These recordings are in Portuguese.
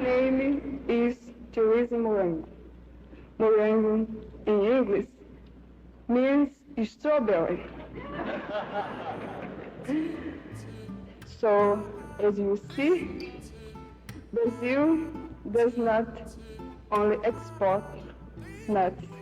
name is Teresa Morango. Morango in English means strawberry. So, as you see, Brazil does not only export nuts.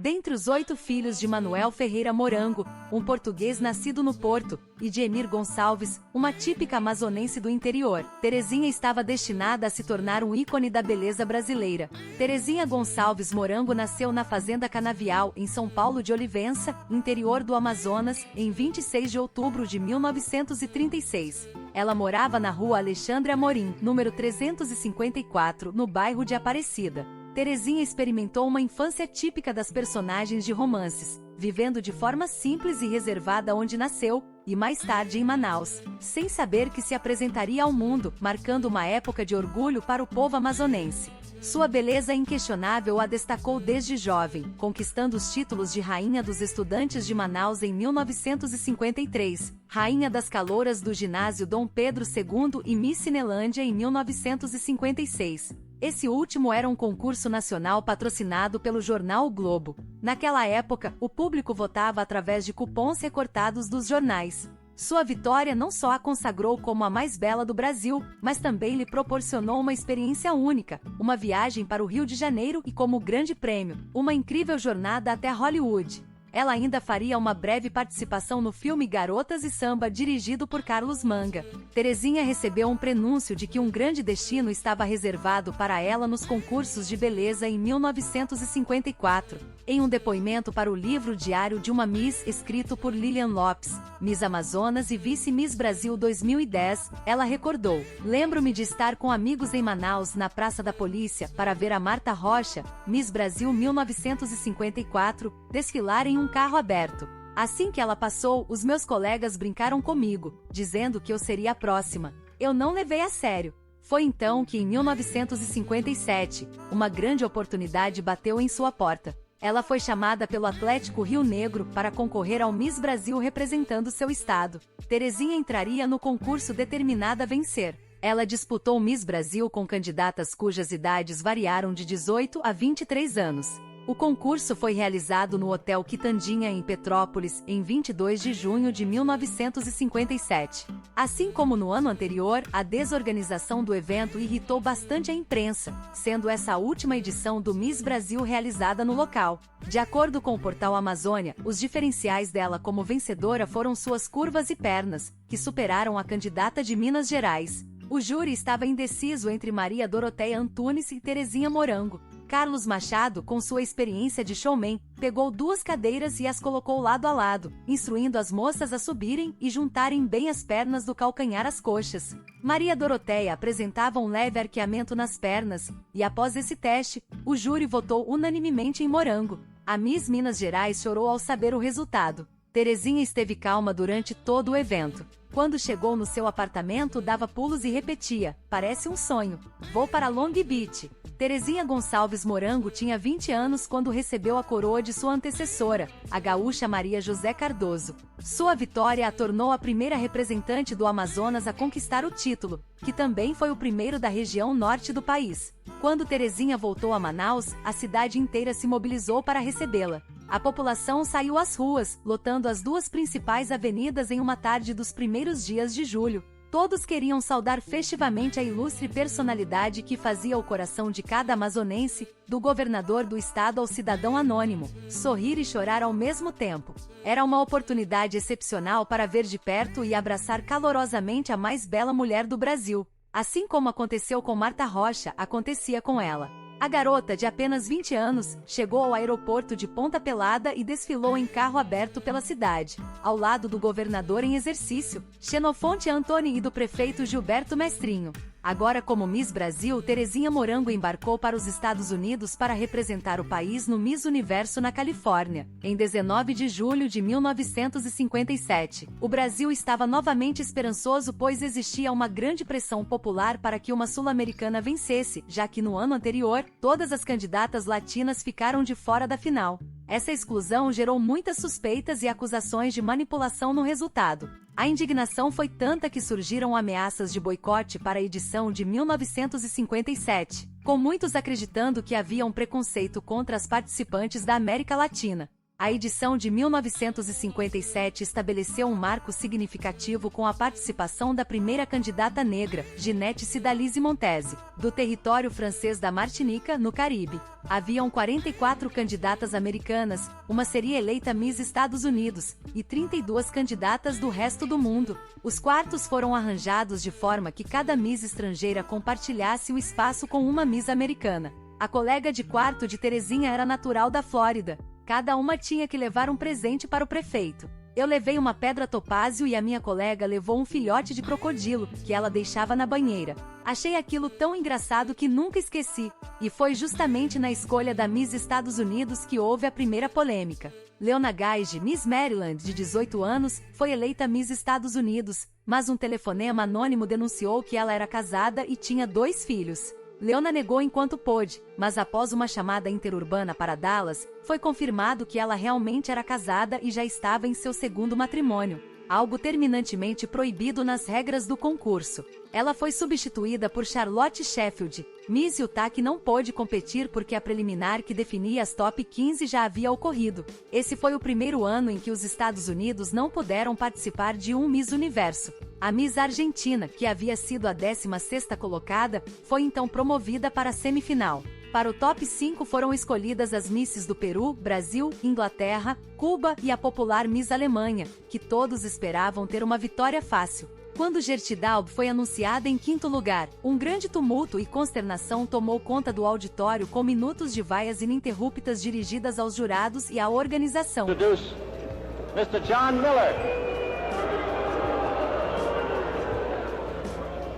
Dentre os 8 filhos de Manuel Ferreira Morango, um português nascido no Porto, e de Emir Gonçalves, uma típica amazonense do interior, Terezinha estava destinada a se tornar um ícone da beleza brasileira. Terezinha Gonçalves Morango nasceu na Fazenda Canavial, em São Paulo de Olivença, interior do Amazonas, em 26 de outubro de 1936. Ela morava na rua Alexandre Amorim, número 354, no bairro de Aparecida. Terezinha experimentou uma infância típica das personagens de romances, vivendo de forma simples e reservada onde nasceu, e mais tarde em Manaus, sem saber que se apresentaria ao mundo, marcando uma época de orgulho para o povo amazonense. Sua beleza inquestionável a destacou desde jovem, conquistando os títulos de Rainha dos Estudantes de Manaus em 1953, Rainha das Calouras do Ginásio Dom Pedro II e Miss Cinelândia em 1956. Esse último era um concurso nacional patrocinado pelo jornal O Globo. Naquela época, o público votava através de cupons recortados dos jornais. Sua vitória não só a consagrou como a mais bela do Brasil, mas também lhe proporcionou uma experiência única, uma viagem para o Rio de Janeiro e como grande prêmio, uma incrível jornada até Hollywood. Ela ainda faria uma breve participação no filme Garotas e Samba, dirigido por Carlos Manga. Terezinha recebeu um prenúncio de que um grande destino estava reservado para ela nos concursos de beleza em 1954. Em um depoimento para o livro Diário de uma Miss, escrito por Lilian Lopes, Miss Amazonas e Vice-Miss Brasil 2010, ela recordou: "Lembro-me de estar com amigos em Manaus, na Praça da Polícia, para ver a Marta Rocha, Miss Brasil 1954, desfilar em um carro aberto. Assim que ela passou, os meus colegas brincaram comigo, dizendo que eu seria a próxima. Eu não levei a sério. Foi então que, em 1957, uma grande oportunidade bateu em sua porta. Ela foi chamada pelo Atlético Rio Negro para concorrer ao Miss Brasil representando seu estado. Terezinha entraria no concurso determinada a vencer. Ela disputou Miss Brasil com candidatas cujas idades variaram de 18 a 23 anos. O concurso foi realizado no Hotel Quitandinha em Petrópolis, em 22 de junho de 1957. Assim como no ano anterior, a desorganização do evento irritou bastante a imprensa, sendo essa a última edição do Miss Brasil realizada no local. De acordo com o portal Amazônia, os diferenciais dela como vencedora foram suas curvas e pernas, que superaram a candidata de Minas Gerais. O júri estava indeciso entre Maria Doroteia Antunes e Terezinha Morango. Carlos Machado, com sua experiência de showman, pegou 2 cadeiras e as colocou lado a lado, instruindo as moças a subirem e juntarem bem as pernas do calcanhar às coxas. Maria Doroteia apresentava um leve arqueamento nas pernas, e após esse teste, o júri votou unanimemente em Morango. A Miss Minas Gerais chorou ao saber o resultado. Terezinha esteve calma durante todo o evento. Quando chegou no seu apartamento, dava pulos e repetia: "Parece um sonho. Vou para Long Beach." Terezinha Gonçalves Morango tinha 20 anos quando recebeu a coroa de sua antecessora, a gaúcha Maria José Cardoso. Sua vitória a tornou a primeira representante do Amazonas a conquistar o título, que também foi o primeiro da região norte do país. Quando Terezinha voltou a Manaus, a cidade inteira se mobilizou para recebê-la. A população saiu às ruas, lotando as 2 principais avenidas em uma tarde dos primeiros dias de julho. Todos queriam saudar festivamente a ilustre personalidade que fazia o coração de cada amazonense, do governador do estado ao cidadão anônimo, sorrir e chorar ao mesmo tempo. Era uma oportunidade excepcional para ver de perto e abraçar calorosamente a mais bela mulher do Brasil. Assim como aconteceu com Marta Rocha, acontecia com ela. A garota, de apenas 20 anos, chegou ao aeroporto de Ponta Pelada e desfilou em carro aberto pela cidade, ao lado do governador em exercício, Xenofonte Antoni, e do prefeito Gilberto Mestrinho. Agora, como Miss Brasil, Terezinha Morango embarcou para os Estados Unidos para representar o país no Miss Universo na Califórnia, em 19 de julho de 1957. O Brasil estava novamente esperançoso, pois existia uma grande pressão popular para que uma sul-americana vencesse, já que no ano anterior, todas as candidatas latinas ficaram de fora da final. Essa exclusão gerou muitas suspeitas e acusações de manipulação no resultado. A indignação foi tanta que surgiram ameaças de boicote para a edição de 1957, com muitos acreditando que havia um preconceito contra as participantes da América Latina. A edição de 1957 estabeleceu um marco significativo com a participação da primeira candidata negra, Ginette Cydalise Montese, do território francês da Martinica, no Caribe. Haviam 44 candidatas americanas, uma seria eleita Miss Estados Unidos, e 32 candidatas do resto do mundo. Os quartos foram arranjados de forma que cada Miss estrangeira compartilhasse o espaço com uma Miss americana. A colega de quarto de Terezinha era natural da Flórida. Cada uma tinha que levar um presente para o prefeito. Eu levei uma pedra topázio e a minha colega levou um filhote de crocodilo, que ela deixava na banheira. Achei aquilo tão engraçado que nunca esqueci. E foi justamente na escolha da Miss Estados Unidos que houve a primeira polêmica. Leona Gage, Miss Maryland, de 18 anos, foi eleita Miss Estados Unidos, mas um telefonema anônimo denunciou que ela era casada e tinha 2 filhos. Leona negou enquanto pôde, mas após uma chamada interurbana para Dallas, foi confirmado que ela realmente era casada e já estava em seu segundo matrimônio, algo terminantemente proibido nas regras do concurso. Ela foi substituída por Charlotte Sheffield, Miss Utah, que não pôde competir porque a preliminar que definia as top 15 já havia ocorrido. Esse foi o primeiro ano em que os Estados Unidos não puderam participar de um Miss Universo. A Miss Argentina, que havia sido a 16ª colocada, foi então promovida para a semifinal. Para o top 5 foram escolhidas as Misses do Peru, Brasil, Inglaterra, Cuba e a popular Miss Alemanha, que todos esperavam ter uma vitória fácil. Quando Gertrude foi anunciada em 5º lugar, um grande tumulto e consternação tomou conta do auditório com minutos de vaias ininterruptas dirigidas aos jurados e à organização. Mr. John Miller.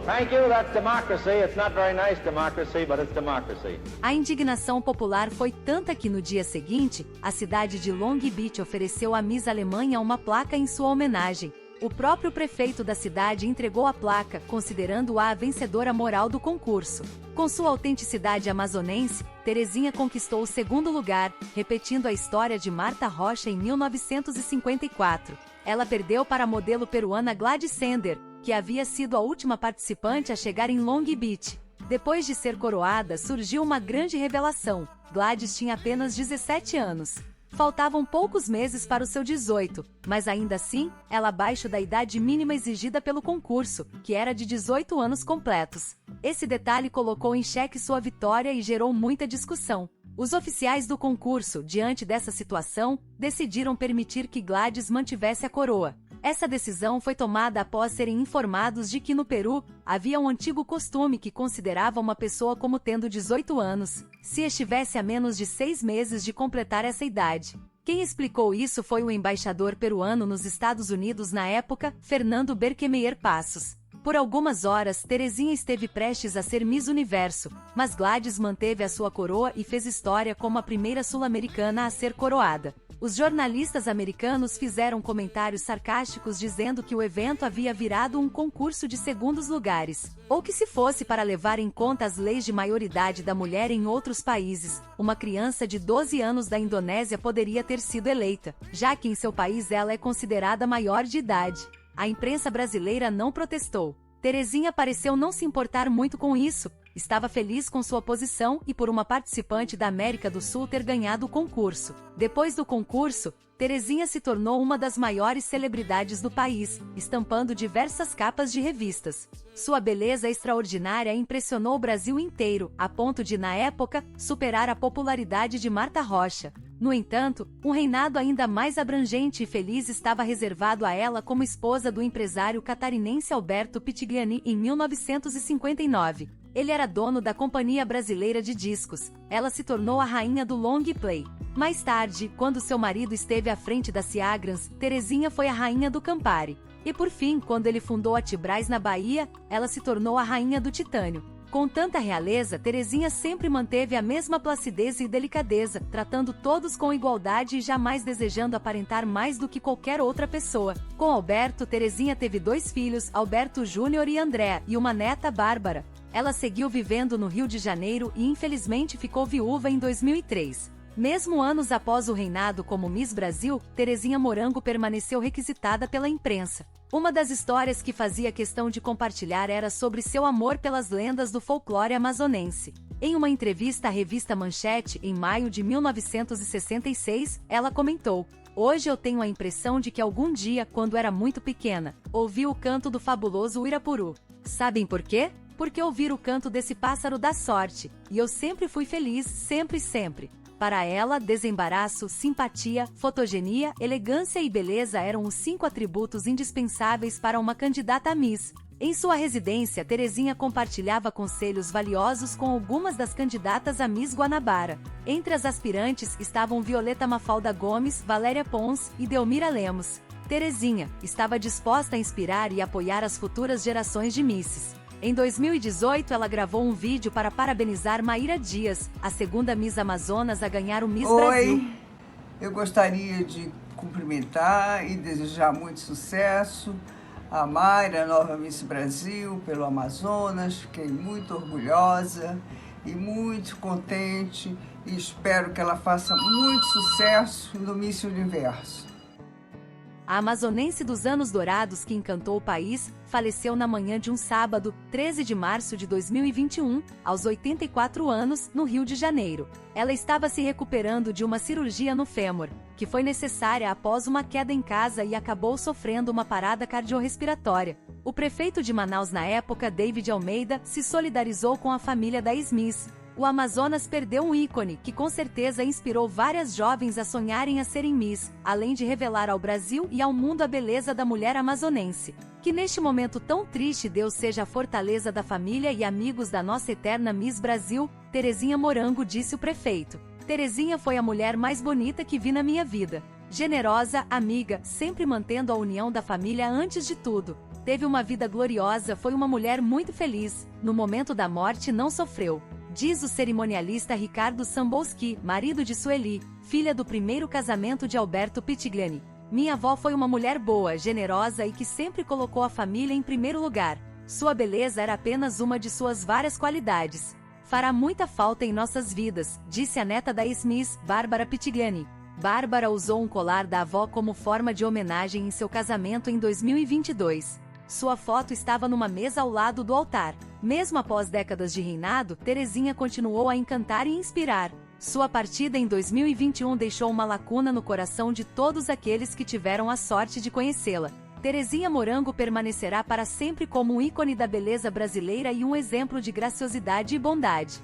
Thank you, that's democracy. It's not very nice democracy, but it's democracy. A indignação popular foi tanta que no dia seguinte, a cidade de Long Beach ofereceu à Miss Alemanha uma placa em sua homenagem. O próprio prefeito da cidade entregou a placa, considerando-a a vencedora moral do concurso. Com sua autenticidade amazonense, Terezinha conquistou o 2º lugar, repetindo a história de Marta Rocha em 1954. Ela perdeu para a modelo peruana Gladys Sender, que havia sido a última participante a chegar em Long Beach. Depois de ser coroada, surgiu uma grande revelação: Gladys tinha apenas 17 anos. Faltavam poucos meses para o seu 18, mas ainda assim, ela abaixo da idade mínima exigida pelo concurso, que era de 18 anos completos. Esse detalhe colocou em xeque sua vitória e gerou muita discussão. Os oficiais do concurso, diante dessa situação, decidiram permitir que Gladys mantivesse a coroa. Essa decisão foi tomada após serem informados de que no Peru, havia um antigo costume que considerava uma pessoa como tendo 18 anos, se estivesse a menos de 6 meses de completar essa idade. Quem explicou isso foi o embaixador peruano nos Estados Unidos na época, Fernando Berquemeyer Passos. Por algumas horas, Terezinha esteve prestes a ser Miss Universo, mas Gladys manteve a sua coroa e fez história como a primeira sul-americana a ser coroada. Os jornalistas americanos fizeram comentários sarcásticos dizendo que o evento havia virado um concurso de segundos lugares, ou que se fosse para levar em conta as leis de maioridade da mulher em outros países, uma criança de 12 anos da Indonésia poderia ter sido eleita, já que em seu país ela é considerada maior de idade. A imprensa brasileira não protestou. Terezinha pareceu não se importar muito com isso, estava feliz com sua posição e por uma participante da América do Sul ter ganhado o concurso. Depois do concurso, Terezinha se tornou uma das maiores celebridades do país, estampando diversas capas de revistas. Sua beleza extraordinária impressionou o Brasil inteiro, a ponto de, na época, superar a popularidade de Marta Rocha. No entanto, um reinado ainda mais abrangente e feliz estava reservado a ela como esposa do empresário catarinense Alberto Pitigliani em 1959. Ele era dono da Companhia Brasileira de Discos. Ela se tornou a rainha do long play. Mais tarde, quando seu marido esteve à frente da Ciagrans, Terezinha foi a rainha do Campari. E por fim, quando ele fundou a Tibraz na Bahia, ela se tornou a rainha do titânio. Com tanta realeza, Terezinha sempre manteve a mesma placidez e delicadeza, tratando todos com igualdade e jamais desejando aparentar mais do que qualquer outra pessoa. Com Alberto, Terezinha teve 2 filhos, Alberto Júnior e Andréa, e uma neta, Bárbara. Ela seguiu vivendo no Rio de Janeiro e infelizmente ficou viúva em 2003. Mesmo anos após o reinado como Miss Brasil, Terezinha Morango permaneceu requisitada pela imprensa. Uma das histórias que fazia questão de compartilhar era sobre seu amor pelas lendas do folclore amazonense. Em uma entrevista à revista Manchete, em maio de 1966, ela comentou: "Hoje eu tenho a impressão de que algum dia, quando era muito pequena, ouvi o canto do fabuloso Uirapuru. Sabem por quê? Porque ouvir o canto desse pássaro dá sorte, e eu sempre fui feliz, sempre. Para ela, desembaraço, simpatia, fotogenia, elegância e beleza eram os 5 atributos indispensáveis para uma candidata a Miss. Em sua residência, Terezinha compartilhava conselhos valiosos com algumas das candidatas a Miss Guanabara. Entre as aspirantes estavam Violeta Mafalda Gomes, Valéria Pons e Delmira Lemos. Terezinha estava disposta a inspirar e apoiar as futuras gerações de Misses. Em 2018, ela gravou um vídeo para parabenizar Maíra Dias, a segunda Miss Amazonas a ganhar o Miss Brasil. Oi, eu gostaria de cumprimentar e desejar muito sucesso a Mayra, nova Miss Brasil, pelo Amazonas. Fiquei muito orgulhosa e muito contente e espero que ela faça muito sucesso no Miss Universo. A amazonense dos anos dourados que encantou o país, faleceu na manhã de um sábado, 13 de março de 2021, aos 84 anos, no Rio de Janeiro. Ela estava se recuperando de uma cirurgia no fêmur, que foi necessária após uma queda em casa e acabou sofrendo uma parada cardiorrespiratória. O prefeito de Manaus na época, David Almeida, se solidarizou com a família da ex-Miss. O Amazonas perdeu um ícone que com certeza inspirou várias jovens a sonharem a serem Miss, além de revelar ao Brasil e ao mundo a beleza da mulher amazonense. Que neste momento tão triste Deus seja a fortaleza da família e amigos da nossa eterna Miss Brasil, Terezinha Morango, disse o prefeito. Terezinha foi a mulher mais bonita que vi na minha vida. Generosa, amiga, sempre mantendo a união da família antes de tudo. Teve uma vida gloriosa, foi uma mulher muito feliz. No momento da morte não sofreu. Diz o cerimonialista Ricardo Sambolski, marido de Sueli, filha do primeiro casamento de Alberto Pitigliani. Minha avó foi uma mulher boa, generosa e que sempre colocou a família em primeiro lugar. Sua beleza era apenas uma de suas várias qualidades. Fará muita falta em nossas vidas, disse a neta da ex-Miss, Bárbara Pitigliani. Bárbara usou um colar da avó como forma de homenagem em seu casamento em 2022. Sua foto estava numa mesa ao lado do altar. Mesmo após décadas de reinado, Terezinha continuou a encantar e inspirar. Sua partida em 2021 deixou uma lacuna no coração de todos aqueles que tiveram a sorte de conhecê-la. Terezinha Morango permanecerá para sempre como um ícone da beleza brasileira e um exemplo de graciosidade e bondade.